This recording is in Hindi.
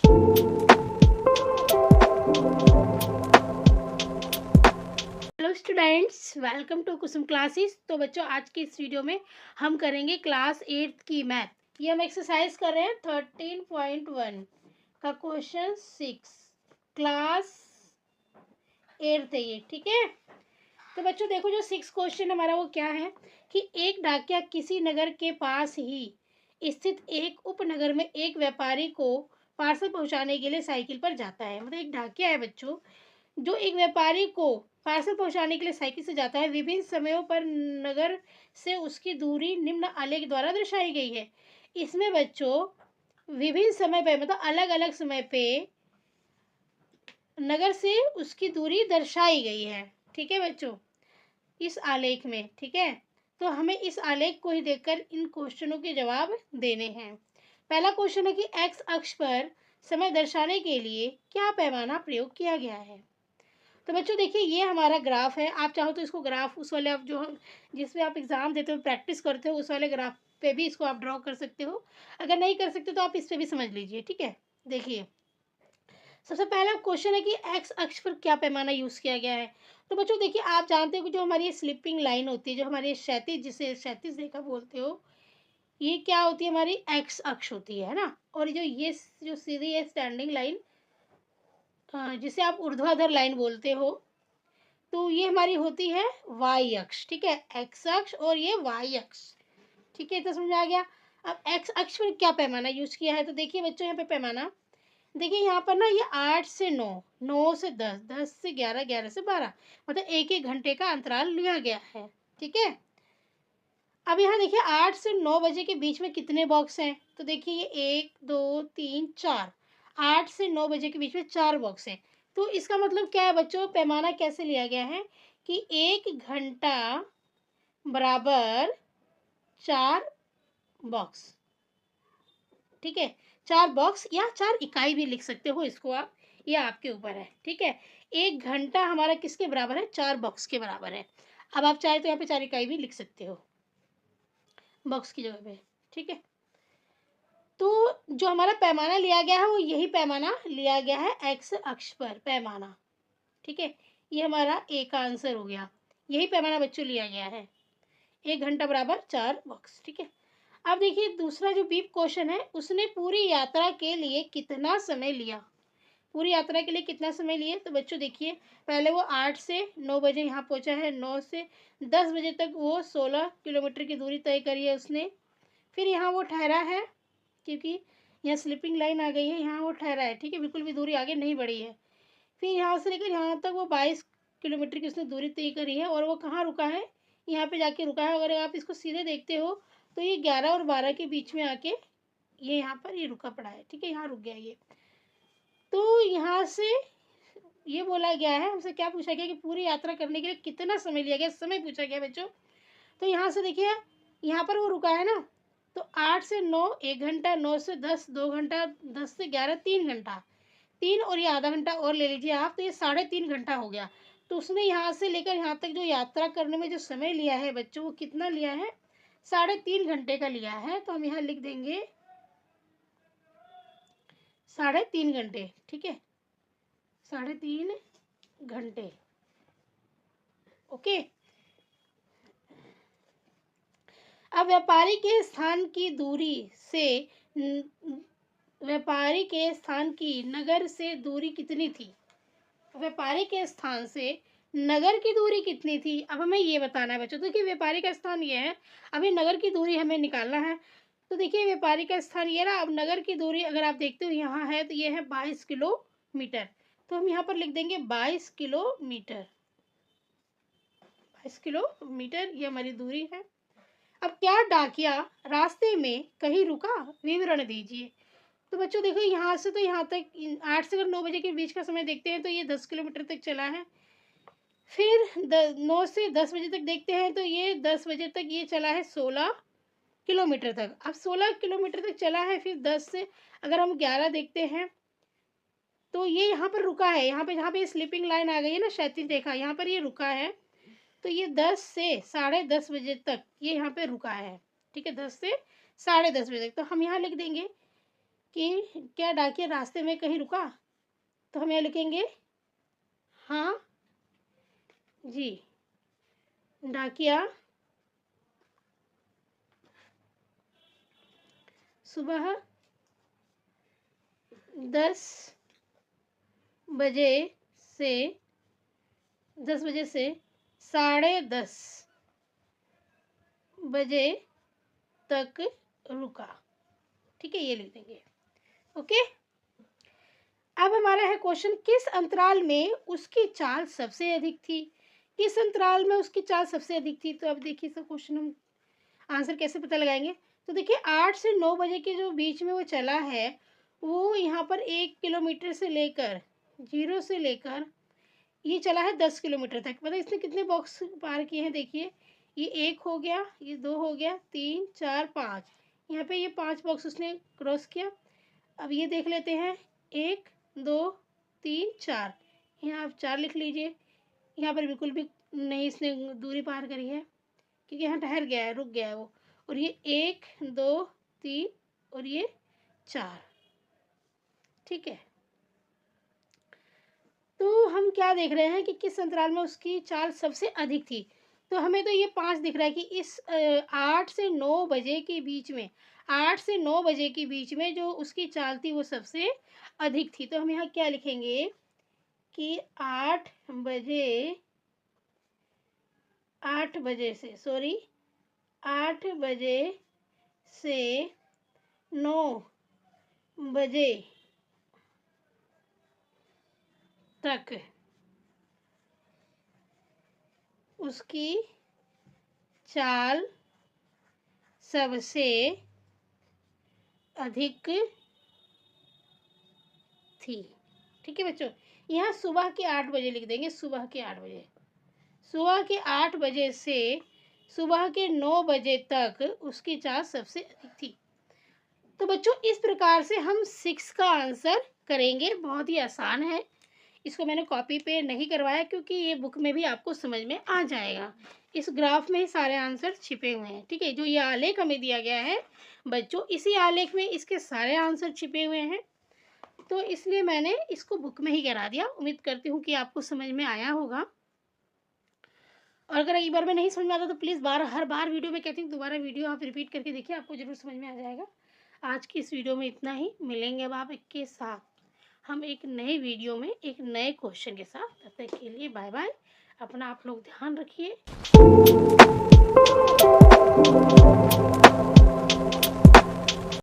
Hello students, welcome to Kusum classes. तो बच्चों, आज की इस वीडियो में हम करेंगे क्लास 8 की मैथ। ये हम एक्सरसाइज कर रहे हैं 13.1 का क्वेश्चन 6, क्लास 8 है ये, ठीक है। तो बच्चों देखो, जो 6 क्वेश्चन हमारा वो क्या है कि एक डाकिया किसी नगर के पास ही स्थित एक उपनगर में एक व्यापारी को पार्सल पहुंचाने के लिए साइकिल पर जाता है। मतलब एक डाकिया है बच्चों, जो एक व्यापारी को पार्सल पहुंचाने के लिए साइकिल से जाता है। विभिन्न समयों पर नगर से उसकी दूरी निम्न आलेख द्वारा दर्शाई गई है। इसमें बच्चों विभिन्न समय पे, मतलब अलग अलग समय पे नगर से उसकी दूरी दर्शाई गई है, ठीक है बच्चों, इस आलेख में, ठीक है। तो हमें इस आलेख को ही देखकर इन क्वेश्चनों के जवाब देने हैं। पहला क्वेश्चन है कि एक्स अक्ष पर समय दर्शाने के लिए क्या पैमाना प्रयोग किया गया है। तो बच्चों देखिए, ये हमारा ग्राफ है। आप चाहो तो इसको ग्राफ उस वाले, आप जो जिसमें आप एग्जाम देते हो, प्रैक्टिस करते हो, उस वाले ग्राफ पे भी इसको आप ड्रॉ कर सकते हो। अगर नहीं कर सकते तो आप इस पे भी समझ लीजिए, ठीक है। देखिए, सबसे पहला क्वेश्चन है कि एक्स अक्ष पर क्या पैमाना यूज़ किया गया है। तो बच्चों देखिए, आप जानते हो कि जो हमारी स्लिपिंग लाइन होती है, जो हमारी क्षैतिज, जिसे क्षैतिज रेखा बोलते हो, ये क्या होती है, हमारी एक्स अक्ष होती है ना। और ये जो सीधी है स्टैंडिंग लाइन, जिसे आप ऊर्ध्वाधर लाइन बोलते हो, तो ये हमारी होती है वाई अक्ष, ठीक है। एक्स अक्ष और ये वाई अक्ष, ठीक है। तो समझ में आ गया। अब एक्स अक्ष पर क्या पैमाना यूज किया है, तो देखिए बच्चों, यहाँ पे पैमाना देखिए, यहाँ पर ना ये 8 से 9, 9 से 10, 10 से 11, 11 से 12, मतलब एक एक घंटे का अंतराल लिया गया है, ठीक है। अब यहाँ देखिए 8 से 9 बजे के बीच में कितने बॉक्स हैं, तो देखिए ये 1 2 3 4, 8 से 9 बजे के बीच में 4 बॉक्स हैं। तो इसका मतलब क्या है बच्चों, पैमाना कैसे लिया गया है कि 1 घंटा बराबर 4 बॉक्स, ठीक है। 4 बॉक्स या 4 इकाई भी लिख सकते हो इसको आप, ये आपके ऊपर है, ठीक है। 1 घंटा हमारा किसके बराबर है, 4 बॉक्स के बराबर है। अब आप चाहे तो यहाँ पे 4 इकाई भी लिख सकते हो बॉक्स की जगह पे, ठीक है। तो जो हमारा पैमाना लिया गया है वो यही पैमाना लिया गया है, एक्स अक्ष पर पैमाना, ठीक है। ये हमारा ए का आंसर हो गया। यही पैमाना बच्चों लिया गया है, 1 घंटा बराबर 4 बॉक्स, ठीक है। अब देखिए दूसरा जो बीप क्वेश्चन है, उसने पूरी यात्रा के लिए कितना समय लिया। पूरी यात्रा के लिए कितना समय लिए, तो बच्चों देखिए, पहले वो 8 से 9 बजे यहाँ पहुँचा है, 9 से 10 बजे तक वो 16 किलोमीटर की दूरी तय करी है उसने। फिर यहाँ वो ठहरा है, क्योंकि यहाँ स्लिपिंग लाइन आ गई है, यहाँ वो ठहरा है, ठीक है, बिल्कुल भी दूरी आगे नहीं बढ़ी है। फिर यहाँ से लेकर यहाँ तक वो 22 किलोमीटर की उसने दूरी तय करी है, और वो कहाँ रुका है, यहाँ पे जाके रुका है। अगर आप इसको सीधे देखते हो तो ये 11 और 12 के बीच में आके ये यहाँ पर ये रुका पड़ा है, ठीक है, यहाँ रुक गया ये। तो यहाँ से ये बोला गया है, हमसे क्या पूछा गया कि पूरी यात्रा करने के लिए कितना समय लिया गया, समय पूछा गया बच्चों। तो यहाँ से देखिए, यहाँ पर वो रुका है ना, तो 8 से 9 1 घंटा, 9 से 10 2 घंटा, 10 से 11 3 घंटा, 3 और ये आधा घंटा और ले लीजिए आप, तो ये 3.5 घंटा हो गया। तो उसने यहाँ से लेकर यहाँ तक जो यात्रा करने में जो समय लिया है बच्चों, वो कितना लिया है, 3.5 घंटे का लिया है। तो हम यहाँ लिख देंगे 3.5 घंटे, ठीक है, 3.5 घंटे, ओके। अब व्यापारी के स्थान की दूरी से व्यापारी के स्थान की नगर से दूरी कितनी थी। व्यापारी के स्थान से नगर की दूरी कितनी थी, अब हमें ये बताना है बच्चों। तो देखिए, व्यापारी का स्थान ये है, अभी नगर की दूरी हमें निकालना है। तो देखिए, व्यापारी का स्थान ये रहा। अब नगर की दूरी अगर आप देखते हो यहाँ है, तो ये है 22 किलोमीटर। तो हम यहाँ पर लिख देंगे 22 किलोमीटर, 22 किलोमीटर ये हमारी दूरी है। अब क्या डाकिया रास्ते में कहीं रुका, विवरण दीजिए। तो बच्चों देखो, यहाँ से तो यहाँ तक 8 से अगर 9 बजे के बीच का समय देखते हैं तो ये 10 किलोमीटर तक चला है। फिर 9 से 10 बजे तक देखते हैं तो ये 10 बजे तक ये चला है 16 किलोमीटर तक। अब 16 किलोमीटर तक चला है। फिर 10 से अगर हम 11 देखते हैं तो ये यहाँ पर रुका है, यहाँ पे जहाँ पे स्लीपिंग लाइन आ गई है ना, क्षैतिज रेखा, यहाँ पर ये रुका है। तो ये 10 से 10:30 बजे तक ये यहाँ पे रुका है, ठीक है, 10 से 10:30 बजे तक। तो हम यहाँ लिख देंगे कि क्या डाकिया रास्ते में कहीं रुका? तो हम यहाँ लिखेंगे हाँ जी, डाकिया सुबह 10 बजे से 10:30 बजे तक रुका। ठीक है, ये लिख देंगे। ओके, अब हमारा है क्वेश्चन, किस अंतराल में उसकी चाल सबसे अधिक थी? किस अंतराल में उसकी चाल सबसे अधिक थी? तो अब देखिए इसका क्वेश्चन हम आंसर कैसे पता लगाएंगे। तो देखिए 8 से 9 बजे के जो बीच में वो चला है, वो यहाँ पर 1 किलोमीटर से लेकर 0 से लेकर ये चला है 10 किलोमीटर तक। मतलब इसने कितने बॉक्स पार किए हैं? देखिए ये 1 हो गया, ये 2 हो गया, 3 4 5, यहाँ पे ये 5 बॉक्स उसने क्रॉस किया। अब ये देख लेते हैं, 1 2 3 4, यहाँ आप 4 लिख लीजिए। यहाँ पर बिल्कुल भी नहीं इसने दूरी पार करी है, क्योंकि यहाँ ठहर गया है, रुक गया है वो। और ये 1 2 3 और ये 4। ठीक है, तो हम क्या देख रहे हैं कि किस अंतराल में उसकी चाल सबसे अधिक थी। तो हमें तो ये 5 दिख रहा है कि इस 8 से 9 बजे के बीच में, 8 से 9 बजे के बीच में जो उसकी चाल थी वो सबसे अधिक थी। तो हम यहाँ क्या लिखेंगे कि 8 बजे से 9 बजे तक उसकी चाल सबसे अधिक थी। ठीक है बच्चों, यहाँ सुबह के 8 बजे लिख देंगे, सुबह के 8 बजे। सुबह के 8 बजे से सुबह के 9 बजे तक उसकी चाल सबसे अधिक थी। तो बच्चों इस प्रकार से हम 6 का आंसर करेंगे। बहुत ही आसान है, इसको मैंने कॉपी पे नहीं करवाया क्योंकि ये बुक में भी आपको समझ में आ जाएगा। इस ग्राफ में ही सारे आंसर छिपे हुए हैं। ठीक है, जो ये आलेख हमें दिया गया है बच्चों, इसी आलेख में इसके सारे आंसर छिपे हुए हैं, तो इसलिए मैंने इसको बुक में ही करा दिया। उम्मीद करती हूँ कि आपको समझ में आया होगा। और अगर एक बार में नहीं समझ में आता तो प्लीज़ हर बार वीडियो में कहती हूँ, दोबारा वीडियो आप रिपीट करके देखिए, आपको ज़रूर समझ में आ जाएगा। आज की इस वीडियो में इतना ही। मिलेंगे अब आपके साथ हम एक नए वीडियो में एक नए क्वेश्चन के साथ। तब तक के लिए बाय बाय। अपना आप लोग ध्यान रखिए।